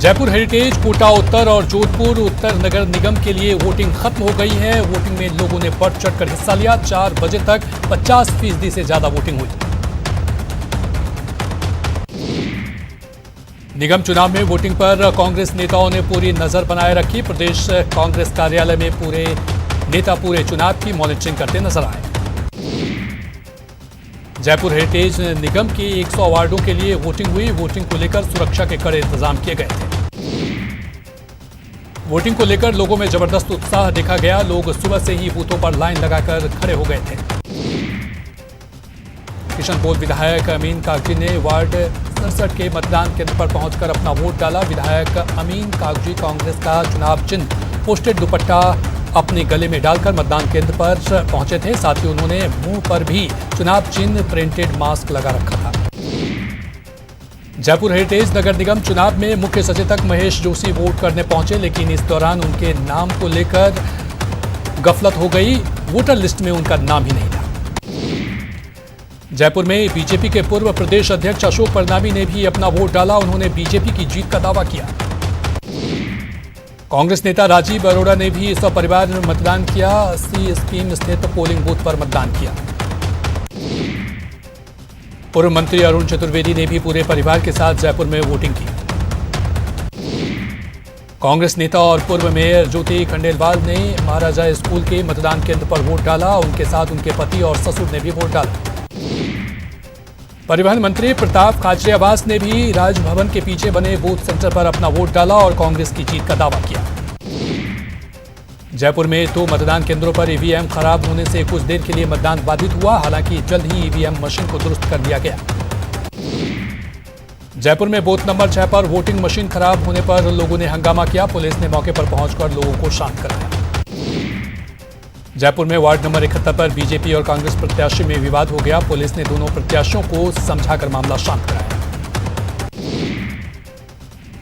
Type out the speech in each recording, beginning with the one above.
Jaipur heritage, Kota उत्तर और जोधपुर उत्तर नगर निगम के लिए वोटिंग खत्म हो गई है। वोटिंग में लोगों ने बढ़ चढ़कर हिस्सा लिया। 4 बजे तक 50% से ज्यादा वोटिंग हुई। निगम चुनाव में वोटिंग पर कांग्रेस नेताओं ने पूरी नजर बनाए रखी। प्रदेश कांग्रेस कार्यालय में पूरे चुनाव की मॉनिटरिंग करते नजर आए। जयपुर हेरिटेज निगम के 100 वार्डों के लिए वोटिंग हुई। वोटिंग को लेकर सुरक्षा के कड़े इंतजाम किए गए थे। वोटिंग को लेकर लोगों में जबरदस्त उत्साह देखा गया। लोग सुबह से ही बूथों पर लाइन लगाकर खड़े हो गए थे। किशनपोल विधायक अमीन कागजी ने वार्ड 67 के मतदान केंद्र पर पहुंचकर अपना वोट डाला। विधायक अमीन कागजी कांग्रेस का चुनाव चिन्ह पोस्टेड दुपट्टा अपने गले में डालकर मतदान केंद्र पर पहुंचे थे। साथ ही उन्होंने मुंह पर भी चुनाव चिन्ह प्रिंटेड मास्क लगा रखा था। जयपुर हेरिटेज नगर निगम चुनाव में मुख्य सचेतक महेश जोशी वोट करने पहुंचे, लेकिन इस दौरान उनके नाम को लेकर गफलत हो गई। वोटर लिस्ट में उनका नाम ही नहीं था। जयपुर में बीजेपी के पूर्व प्रदेश अध्यक्ष अशोक परनामी ने भी अपना वोट डाला। उन्होंने बीजेपी की जीत का दावा किया। कांग्रेस नेता राजीव अरोड़ा ने भी सपरिवार मतदान किया। 80 स्कीम स्थित पोलिंग बूथ पर मतदान किया। पूर्व मंत्री अरुण चतुर्वेदी ने भी पूरे परिवार के साथ जयपुर में वोटिंग की। कांग्रेस नेता और पूर्व मेयर ज्योति खंडेलवाल ने महाराजा स्कूल के मतदान केंद्र पर वोट डाला। उनके साथ उनके पति और ससुर ने भी वोट डाला। परिवहन मंत्री प्रताप खाचरियावास ने भी राजभवन के पीछे बने बूथ सेंटर पर अपना वोट डाला और कांग्रेस की जीत का दावा किया। जयपुर में 2 मतदान केंद्रों पर ईवीएम खराब होने से कुछ देर के लिए मतदान बाधित हुआ। हालांकि जल्द ही ईवीएम मशीन को दुरुस्त कर दिया गया। जयपुर में बूथ नंबर 6 पर वोटिंग मशीन खराब होने पर लोगों ने हंगामा किया। पुलिस ने मौके पर पहुंचकर लोगों को शांत कराया। जयपुर में वार्ड नंबर 71 पर बीजेपी और कांग्रेस प्रत्याशी में विवाद हो गया। पुलिस ने दोनों प्रत्याशियों को समझाकर मामला शांत कराया।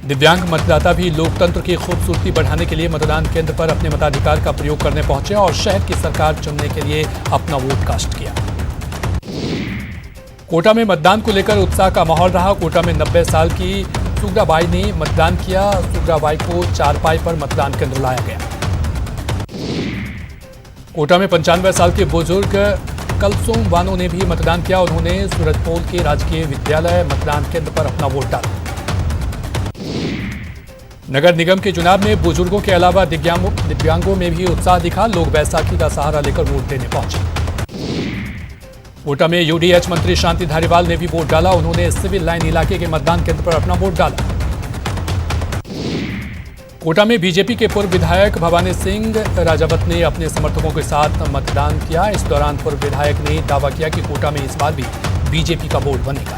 दिव्यांग मतदाता भी लोकतंत्र की खूबसूरती बढ़ाने के लिए मतदान केंद्र पर अपने मताधिकार का प्रयोग करने पहुंचे और शहर की सरकार चुनने के लिए अपना वोट कास्ट किया। कोटा में मतदान को लेकर उत्साह का माहौल रहा। कोटा में 90 साल की सुगराबाई ने मतदान किया। सुगराबाई को चारपाई पर मतदान केंद्र लाया गया। कोटा में 95 साल के बुजुर्ग कलसोम वानो ने भी मतदान किया। उन्होंने सूरजपोल के राजकीय विद्यालय मतदान केंद्र पर अपना वोट डाला। नगर निगम के चुनाव में बुजुर्गों के अलावा दिव्यांगों में भी उत्साह दिखा। लोग बैसाखी का सहारा लेकर वोट देने पहुंचे। कोटा में यूडीएच मंत्री शांति धारीवाल ने भी वोट डाला। उन्होंने सिविल लाइन इलाके के मतदान केंद्र पर अपना वोट डाला। कोटा में बीजेपी के पूर्व विधायक भवानी सिंह राजावत ने अपने समर्थकों के साथ मतदान किया। इस दौरान पूर्व विधायक ने दावा किया कि कोटा में इस बार भी बीजेपी का वोट बनेगा।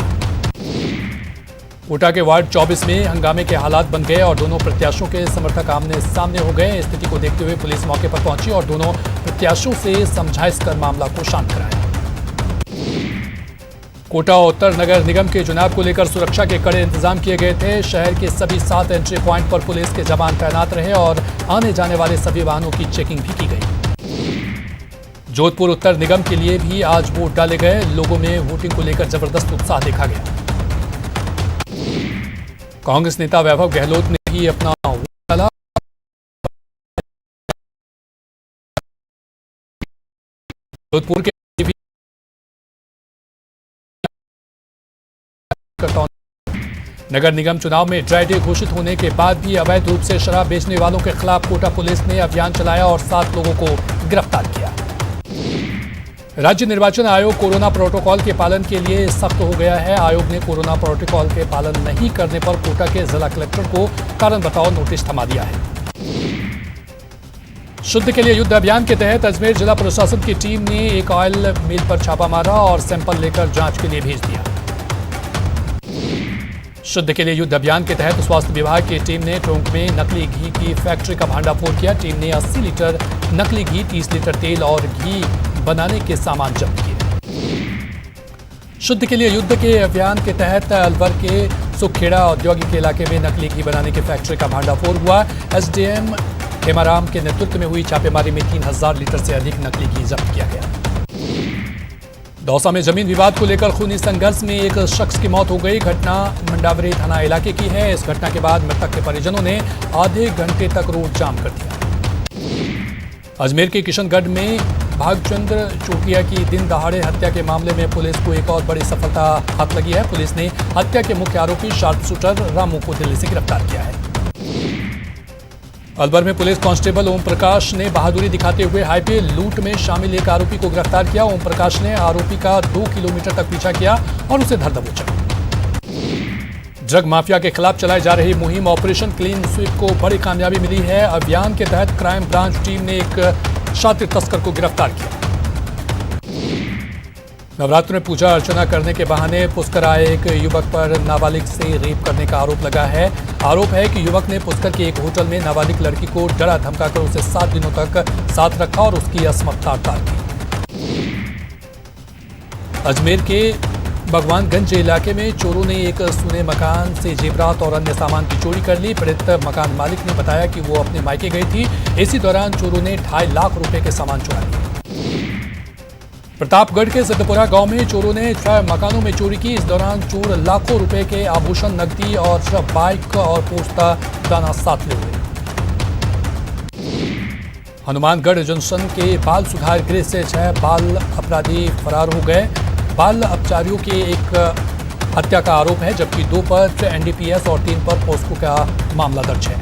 कोटा के वार्ड 24 में हंगामे के हालात बन गए और दोनों प्रत्याशियों के समर्थक आमने सामने हो गए। स्थिति को देखते हुए पुलिस मौके पर पहुंची और दोनों प्रत्याशियों से समझाइश कर मामला को शांत कराया। कोटा उत्तर नगर निगम के चुनाव को लेकर सुरक्षा के कड़े इंतजाम किए गए थे। शहर के सभी 7 एंट्री प्वाइंट पर पुलिस के जवान तैनात रहे और आने जाने वाले सभी वाहनों की चेकिंग भी की गई। जोधपुर उत्तर निगम के लिए भी आज वोट डाले गए। लोगों में वोटिंग को लेकर जबरदस्त उत्साह देखा गया। कांग्रेस नेता वैभव गहलोत ने भी अपना वोट डाला। जोधपुर के नगर निगम चुनाव में ड्राई डे घोषित होने के बाद भी अवैध रूप से शराब बेचने वालों के खिलाफ कोटा पुलिस ने अभियान चलाया और 7 लोगों को गिरफ्तार किया। राज्य निर्वाचन आयोग कोरोना प्रोटोकॉल के पालन के लिए सख्त हो गया है। आयोग ने कोरोना प्रोटोकॉल के पालन नहीं करने पर कोटा के जिला कलेक्टर को कारण बताओ नोटिस थमा दिया है। शुद्ध के लिए युद्ध अभियान के तहत अजमेर जिला प्रशासन की टीम ने एक ऑयल मिल पर छापा मारा और सैंपल लेकर जांच के लिए भेज दिया। शुद्ध के लिए युद्ध अभियान के तहत स्वास्थ्य विभाग की टीम ने टोंक में नकली घी की फैक्ट्री का भांडाफोड़ किया। टीम ने 80 लीटर नकली घी, 30 लीटर तेल और घी बनाने के सामान जब्त किए। शुद्ध के लिए युद्ध के अभियान के तहत अलवर के सुखेड़ा औद्योगिक इलाके में नकली घी बनाने की फैक्ट्री का भांडाफोड़ हुआ। एसडीएम हेमाराम के नेतृत्व में हुई छापेमारी में 3000 लीटर से अधिक नकली घी जब्त किया गया। दौसा में जमीन विवाद को लेकर खूनी संघर्ष में एक शख्स की मौत हो गई। घटना मंडावरी थाना इलाके की है। इस घटना के बाद मृतक के परिजनों ने आधे घंटे तक रोड जाम कर दिया। अजमेर के किशनगढ़ में भागचंद्र चोटिया की दिन दहाड़े हत्या के मामले में पुलिस को एक और बड़ी सफलता हाथ लगी है। पुलिस ने हत्या के मुख्य आरोपी शार्प शूटर रामू को दिल्ली से गिरफ्तार किया है। अलवर में पुलिस कांस्टेबल ओम प्रकाश ने बहादुरी दिखाते हुए हाईवे लूट में शामिल एक आरोपी को गिरफ्तार किया। ओम प्रकाश ने आरोपी का 2 किलोमीटर तक पीछा किया और उसे धर दबोचा। ड्रग माफिया के खिलाफ चलाई जा रही मुहिम ऑपरेशन क्लीन स्वीप को बड़ी कामयाबी मिली है। अभियान के तहत क्राइम ब्रांच टीम ने एक शातिर तस्कर को गिरफ्तार किया। नवरात्र में पूजा अर्चना करने के बहाने पुष्कर आए एक युवक पर नाबालिग से रेप करने का आरोप लगा है। आरोप है कि युवक ने पुष्कर के एक होटल में नाबालिग लड़की को डरा धमकाकर उसे 7 दिनों तक साथ रखा और उसकी असमत ताड़ की। अजमेर के भगवानगंज इलाके में चोरों ने एक सुने मकान से जेवरात और अन्य सामान की चोरी कर ली। पीड़ित मकान मालिक ने बताया कि वो अपने मायके गई थी। इसी दौरान चोरों ने 2.5 लाख रुपए के सामान चुरा लिए। प्रतापगढ़ के सिद्धपुरा गांव में चोरों ने 6 मकानों में चोरी की। इस दौरान चोर लाखों रुपए के आभूषण, नकदी और बाइक और पोस्ता दाना साथ ले हुए। हनुमानगढ़ जंक्शन के बाल सुधार गृह से 6 बाल अपराधी फरार हो गए। बाल अपचारियों के एक हत्या का आरोप है, जबकि 2 पर एनडीपीएस और 3 पर पोस्को का मामला दर्ज है।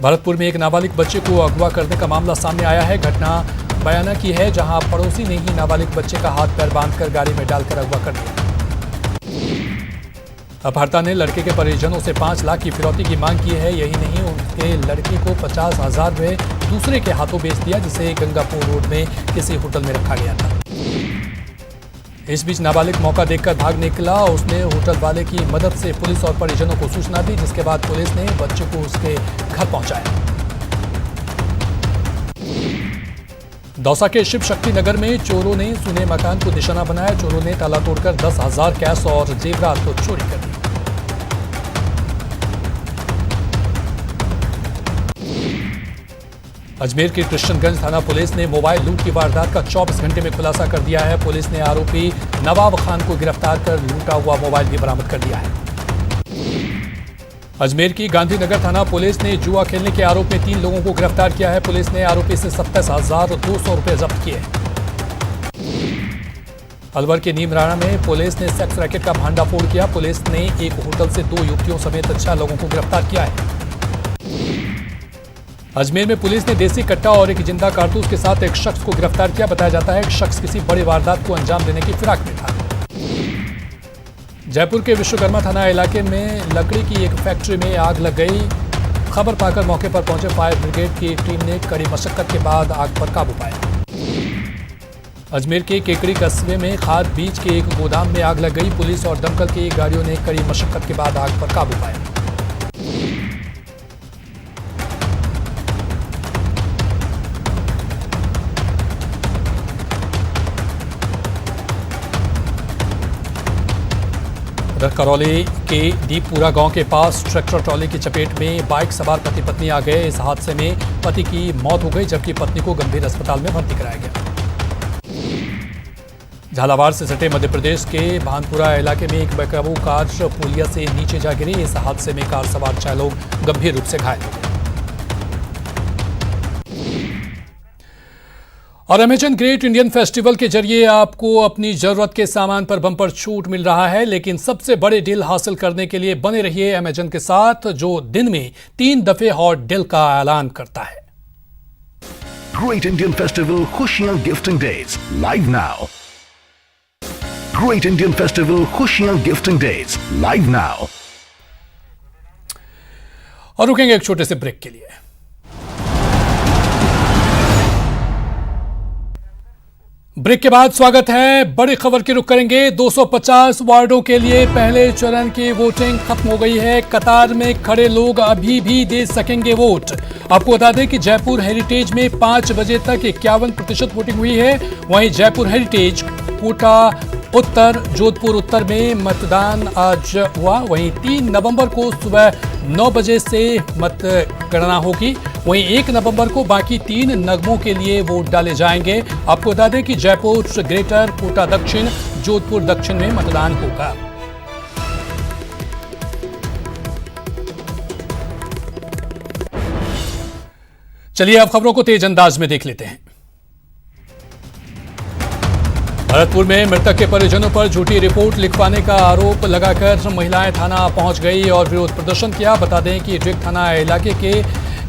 भरतपुर में एक नाबालिग बच्चे को अगवा करने का मामला सामने आया है। घटना बयाना की है, जहां पड़ोसी ने ही नाबालिग बच्चे का हाथ पैर बांधकर गाड़ी में डालकर अगवा कर दिया। अपहर्ता ने लड़के के परिजनों से 5 लाख की फिरौती की मांग की है। यही नहीं, उनके लड़के को 50,000 रुपए दूसरे के हाथों बेच दिया, जिसे गंगापुर रोड में किसी होटल में रखा गया था। इस बीच नाबालिग मौका देखकर भाग निकला। उसने होटल वाले की मदद से पुलिस और परिजनों को सूचना दी, जिसके बाद पुलिस ने बच्चे को उसके घर पहुंचाया। दौसा के शिव शक्ति नगर में चोरों ने सुने मकान को निशाना बनाया। चोरों ने ताला तोड़कर 10,000 कैश और जेवरात को चोरी कर दी। अजमेर की कृष्णगंज थाना पुलिस ने मोबाइल लूट की वारदात का 24 घंटे में खुलासा कर दिया है। पुलिस ने आरोपी नवाब खान को गिरफ्तार कर लूटा हुआ मोबाइल भी बरामद कर दिया है। अजमेर की गांधीनगर थाना पुलिस ने जुआ खेलने के आरोप में 3 लोगों को गिरफ्तार किया है। पुलिस ने आरोपी से 27,200 रुपए जब्त किए। अलवर के नीमराणा में पुलिस ने सेक्स रैकेट का भांडाफोड़ किया। पुलिस ने एक होटल से 2 युवतियों समेत 6 लोगों को गिरफ्तार किया है। अजमेर में पुलिस ने देसी कट्टा और एक जिंदा कारतूस के साथ एक शख्स को गिरफ्तार किया। बताया जाता है कि शख्स किसी बड़ी वारदात को अंजाम देने की फिराक में था। जयपुर के विश्वकर्मा थाना इलाके में लकड़ी की एक फैक्ट्री में आग लग गई। खबर पाकर मौके पर पहुंचे फायर ब्रिगेड की टीम ने कड़ी मशक्कत के बाद आग पर काबू पाया। अजमेर के केकड़ी कस्बे में खाद बीज के एक गोदाम में आग लग गई। पुलिस और दमकल की गाड़ियों ने कड़ी मशक्कत के बाद आग पर काबू पाया। करौली के दीपपुरा गांव के पास ट्रैक्टर ट्रॉली की चपेट में बाइक सवार पति पत्नी आ गए। इस हादसे में पति की मौत हो गई, जबकि पत्नी को गंभीर अस्पताल में भर्ती कराया गया। झालावाड़ से सटे मध्य प्रदेश के भानपुरा इलाके में एक बेकाबू कार पुलिया से नीचे जा गिरी। इस हादसे में कार सवार 6 लोग गंभीर रूप से घायल हो गए। और अमेजन ग्रेट इंडियन फेस्टिवल के जरिए आपको अपनी जरूरत के सामान पर बम्पर छूट मिल रहा है, लेकिन सबसे बड़े डील हासिल करने के लिए बने रहिए अमेजन के साथ, जो दिन में 3 दफे हॉट डील का ऐलान करता है। ग्रेट इंडियन फेस्टिवल खुशियां gifting days live now. Great Indian festival खुशियां गिफ्टिंग डेज लाइव नाउ। और रुकेंगे एक छोटे से ब्रेक के लिए। ब्रेक के बाद स्वागत है। बड़ी खबर की रुख करेंगे। 250 वार्डों के लिए पहले चरण की वोटिंग खत्म हो गई है। कतार में खड़े लोग अभी भी दे सकेंगे वोट। आपको बता दें कि जयपुर हेरिटेज में 5 बजे तक 51% वोटिंग हुई है। वहीं जयपुर हेरिटेज, कोटा उत्तर, जोधपुर उत्तर में मतदान आज हुआ। वहीं 3 नवंबर को सुबह 9 बजे से मतगणना होगी। वहीं 1 नवंबर को बाकी 3 नगमों के लिए वोट डाले जाएंगे। आपको बता दें कि जयपुर ग्रेटर, कोटा दक्षिण, जोधपुर दक्षिण में मतदान होगा। चलिए अब खबरों को तेज अंदाज में देख लेते हैं। भरतपुर में मृतक के परिजनों पर झूठी रिपोर्ट लिखवाने का आरोप लगाकर महिलाएं थाना पहुंच गई और विरोध प्रदर्शन किया। बता दें कि डिग थाना इलाके के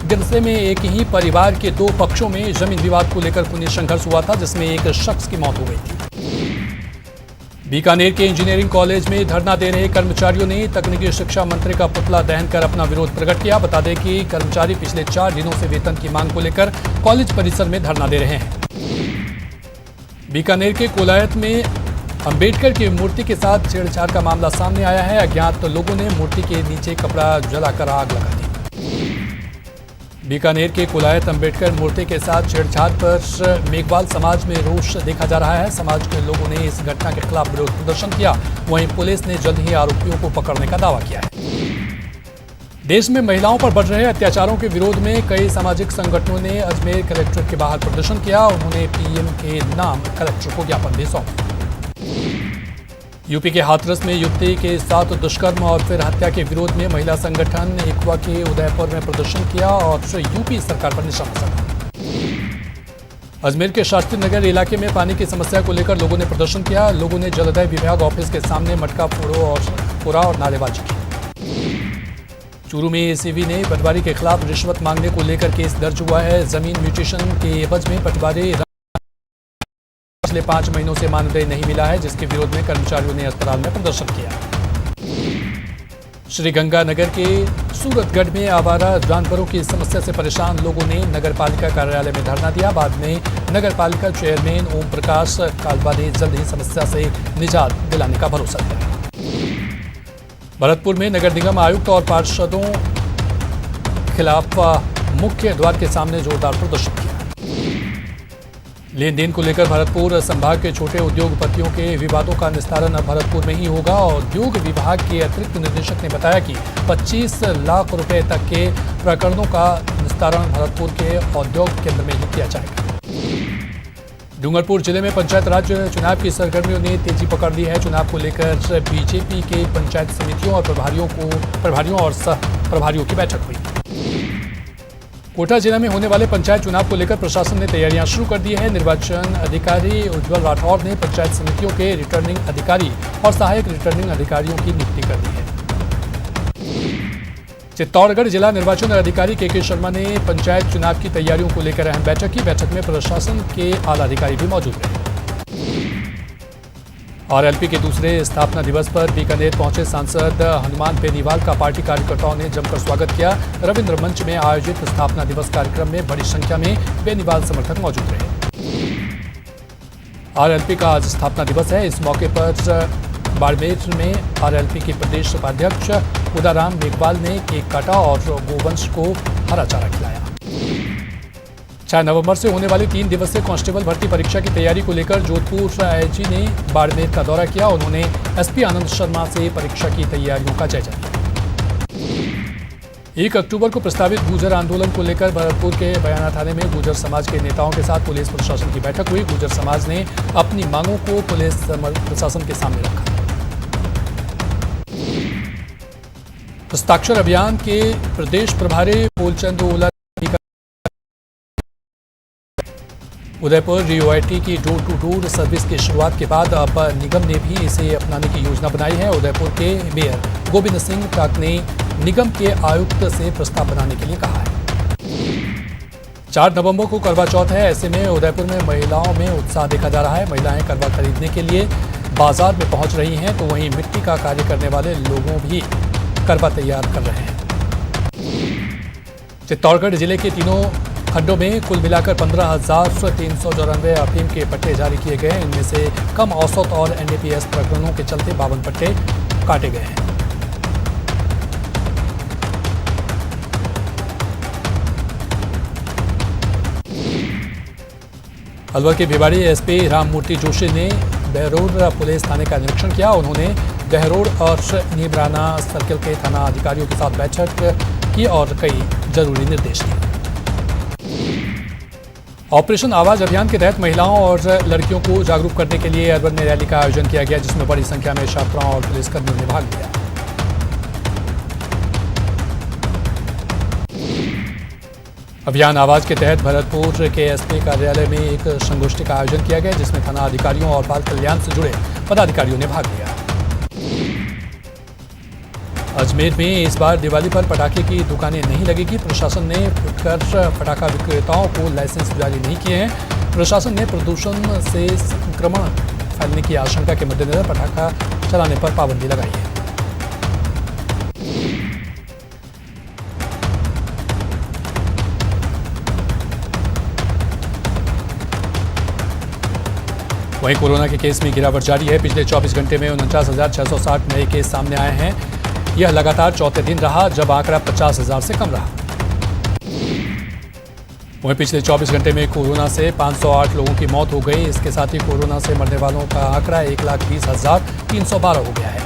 गिरसे में एक ही परिवार के 2 पक्षों में जमीन विवाद को लेकर खूनी संघर्ष हुआ था, जिसमें एक शख्स की मौत हो गई थी। बीकानेर के इंजीनियरिंग कॉलेज में धरना दे रहे कर्मचारियों ने तकनीकी शिक्षा मंत्री का पुतला दहन कर अपना विरोध प्रकट किया। बता दें कि कर्मचारी पिछले 4 दिनों से वेतन की मांग को लेकर कॉलेज परिसर में धरना दे रहे हैं। बीकानेर के कोलायत में अंबेडकर की मूर्ति के साथ छेड़छाड़ का मामला सामने आया है। अज्ञात लोगों ने मूर्ति के नीचे कपड़ा जलाकर आग लगा दी। बीकानेर के कोलायत अंबेडकर मूर्ति के साथ छेड़छाड़ पर मेघवाल समाज में रोष देखा जा रहा है। समाज के लोगों ने इस घटना के खिलाफ विरोध प्रदर्शन किया। वहीं पुलिस ने जल्द ही आरोपियों को पकड़ने का दावा किया है। देश में महिलाओं पर बढ़ रहे अत्याचारों के विरोध में कई सामाजिक संगठनों ने अजमेर कलेक्ट्रेट के बाहर प्रदर्शन किया। उन्होंने पीएम के नाम कलेक्टर को ज्ञापन भी सौंपा। यूपी के हाथरस में युवती के साथ दुष्कर्म और फिर हत्या के विरोध में महिला संगठन इक्वा के उदयपुर में प्रदर्शन किया और यूपी सरकार पर निशाना साधा। अजमेर के शास्त्री नगर इलाके में पानी की समस्या को लेकर लोगों ने प्रदर्शन किया। लोगों ने जलदाय विभाग ऑफिस के सामने मटका फोड़ा और नारेबाजी की। चूरू में एसीबी ने पटवारी के खिलाफ रिश्वत मांगने को लेकर केस दर्ज हुआ है। जमीन म्यूटेशन के एवज में पटवारी पिछले 5 महीनों से मानदेय नहीं मिला है, जिसके विरोध में कर्मचारियों ने अस्पताल में प्रदर्शन किया। श्रीगंगानगर के सूरतगढ़ में आवारा जानवरों की समस्या से परेशान लोगों ने नगर पालिका कार्यालय में धरना दिया। बाद में नगर पालिका चेयरमैन ओम प्रकाश कालवा ने जल्द ही समस्या से निजात दिलाने का भरोसा दिया। भरतपुर में नगर निगम आयुक्त और पार्षदों खिलाफ मुख्य द्वार के सामने जोरदार प्रदर्शन किया। लेन देन को लेकर भरतपुर संभाग के छोटे उद्योगपतियों के विवादों का निस्तारण अब भरतपुर में ही होगा। उद्योग विभाग के अतिरिक्त निदेशक ने बताया कि 25 लाख रुपए तक के प्रकरणों का निस्तारण भरतपुर के औद्योग केंद्र में ही किया जाएगा। डूंगरपुर जिले में पंचायत राज चुनाव की सरगर्मियों ने तेजी पकड़ ली है। चुनाव को लेकर बीजेपी के पंचायत समितियों और प्रभारियों और सह प्रभारियों की बैठक हुई। कोटा जिला में होने वाले पंचायत चुनाव को लेकर प्रशासन ने तैयारियां शुरू कर दी है। निर्वाचन अधिकारी उज्जवल राठौर ने पंचायत समितियों के रिटर्निंग अधिकारी और सहायक रिटर्निंग अधिकारियों की नियुक्ति कर दी है। चित्तौड़गढ़ जिला निर्वाचन अधिकारी के शर्मा ने पंचायत चुनाव की तैयारियों को लेकर अहम बैठक की। बैठक में प्रशासन के आला अधिकारी भी मौजूद रहे। आरएलपी के दूसरे स्थापना दिवस पर बीकानेर पहुंचे सांसद हनुमान बेनीवाल का पार्टी कार्यकर्ताओं ने जमकर स्वागत किया। रविंद्र मंच में आयोजित स्थापना दिवस कार्यक्रम में बड़ी संख्या में बेनीवाल समर्थक मौजूद रहे। आरएलपी का आज स्थापना दिवस है। इस मौके पर बाड़मेर में आरएलपी के प्रदेश उपाध्यक्ष उदाराम मेघवाल ने केक काटा और गोवंश को हरा चारा खिलाया। 4 नवंबर से होने वाली 3 दिवसीय कांस्टेबल भर्ती परीक्षा की तैयारी को लेकर जोधपुर आईजी ने बाड़मेर का दौरा किया। उन्होंने एसपी आनंद शर्मा से परीक्षा की तैयारियों का जायजा लिया। 1 अक्टूबर को प्रस्तावित गुर्जर आंदोलन को लेकर भरतपुर के बयाना थाने में गुर्जर समाज के नेताओं के साथ पुलिस प्रशासन की बैठक हुई। गुर्जर समाज ने अपनी मांगों को पुलिस प्रशासन के सामने रखा। हस्ताक्षर अभियान के प्रदेश प्रभारी फूलचंद ओला उदयपुर रीओआईटी की डोर टू डोर सर्विस की शुरुआत के बाद अब निगम ने भी इसे अपनाने की योजना बनाई है। उदयपुर के मेयर गोविंद सिंह टाक ने निगम के आयुक्त से प्रस्ताव बनाने के लिए कहा है। 4 नवंबर को करवा चौथ है। ऐसे में उदयपुर में महिलाओं में उत्साह देखा जा रहा है। महिलाएं करवा खरीदने के लिए बाजार में पहुंच रही हैं, तो वहीं मिट्टी का कार्य करने वाले लोगों भी करवा तैयार कर रहे हैं। चित्तौड़गढ़ जिले के तीनों खड्डों में कुल मिलाकर 15,394 अफीम के पट्टे जारी किए गए हैं। इनमें से कम औसत और एनडीपीएस प्रकरणों के चलते 52 पट्टे काटे गए हैं। अलवर के भिवाड़ी एसपी राममूर्ति जोशी ने बहरोड पुलिस थाने का निरीक्षण किया। उन्होंने बहरोड और नीमराना सर्किल के थाना अधिकारियों के साथ बैठक की और कई जरूरी निर्देश दिए। ऑपरेशन आवाज अभियान के तहत महिलाओं और लड़कियों को जागरूक करने के लिए अर्बन में रैली का आयोजन किया गया, जिसमें बड़ी संख्या में छात्राओं और पुलिसकर्मियों ने भाग लिया। अभियान आवाज के तहत भरतपुर के एसपी कार्यालय में एक संगोष्ठी का आयोजन किया गया, जिसमें थाना अधिकारियों और बाल कल्याण से जुड़े पदाधिकारियों ने भाग लिया। अजमेर में इस बार दिवाली पर पटाखे की दुकानें नहीं लगेगी। प्रशासन ने फुटकर पटाखा विक्रेताओं को लाइसेंस जारी नहीं किए हैं। प्रशासन ने प्रदूषण से संक्रमण फैलने की आशंका के मद्देनजर पटाखा चलाने पर पाबंदी लगाई है। वहीं कोरोना के केस में गिरावट जारी है। पिछले 24 घंटे में 49,660 नए केस सामने आए हैं। यह लगातार चौथे दिन रहा जब आंकड़ा 50,000 से कम रहा। वहीं पिछले 24 घंटे में कोरोना से 508 लोगों की मौत हो गई। इसके साथ ही कोरोना से मरने वालों का आंकड़ा 1,20,312 हो गया है।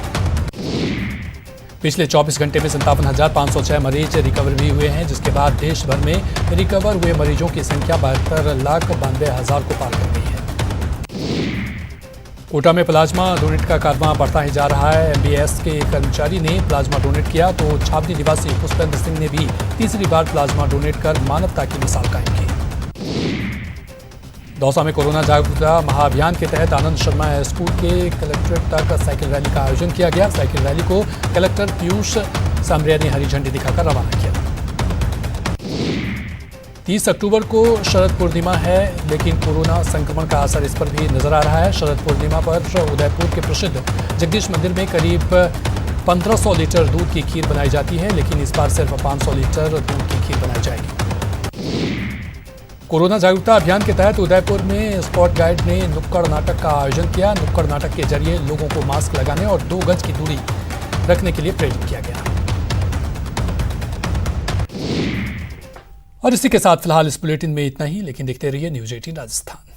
पिछले 24 घंटे में 57,506 मरीज रिकवर भी हुए हैं, जिसके बाद देश भर में रिकवर हुए मरीजों की संख्या 72,92,000 को पार कर गई है। कोटा में प्लाज्मा डोनेट का कारवां बढ़ता ही जा रहा है। एमबीएस के कर्मचारी ने प्लाज्मा डोनेट किया तो छावनी निवासी पुष्पेंद्र सिंह ने भी तीसरी बार प्लाज्मा डोनेट कर मानवता की मिसाल कायम की। दौसा में कोरोना जागरूकता महाअभियान के तहत आनंद शर्मा स्कूल के कलेक्ट्रेट तक साइकिल रैली का आयोजन किया गया। साइकिल रैली को कलेक्टर पीयूष सामरिया ने हरी झंडी दिखाकर रवाना किया। 30 अक्टूबर को शरद पूर्णिमा है, लेकिन कोरोना संक्रमण का असर इस पर भी नजर आ रहा है। शरद पूर्णिमा पर उदयपुर के प्रसिद्ध जगदीश मंदिर में करीब 1500 लीटर दूध की खीर बनाई जाती है, लेकिन इस बार सिर्फ 500 लीटर दूध की खीर बनाई जाएगी। कोरोना जागरूकता अभियान के तहत उदयपुर में स्पॉट गाइड ने नुक्कड़ नाटक का आयोजन किया। नुक्कड़ नाटक के जरिए लोगों को मास्क लगाने और 2 गज की दूरी रखने के लिए प्रेरित किया गया। और इसी के साथ फिलहाल इस बुलेटिन में इतना ही, लेकिन देखते रहिए न्यूज़ 18 राजस्थान।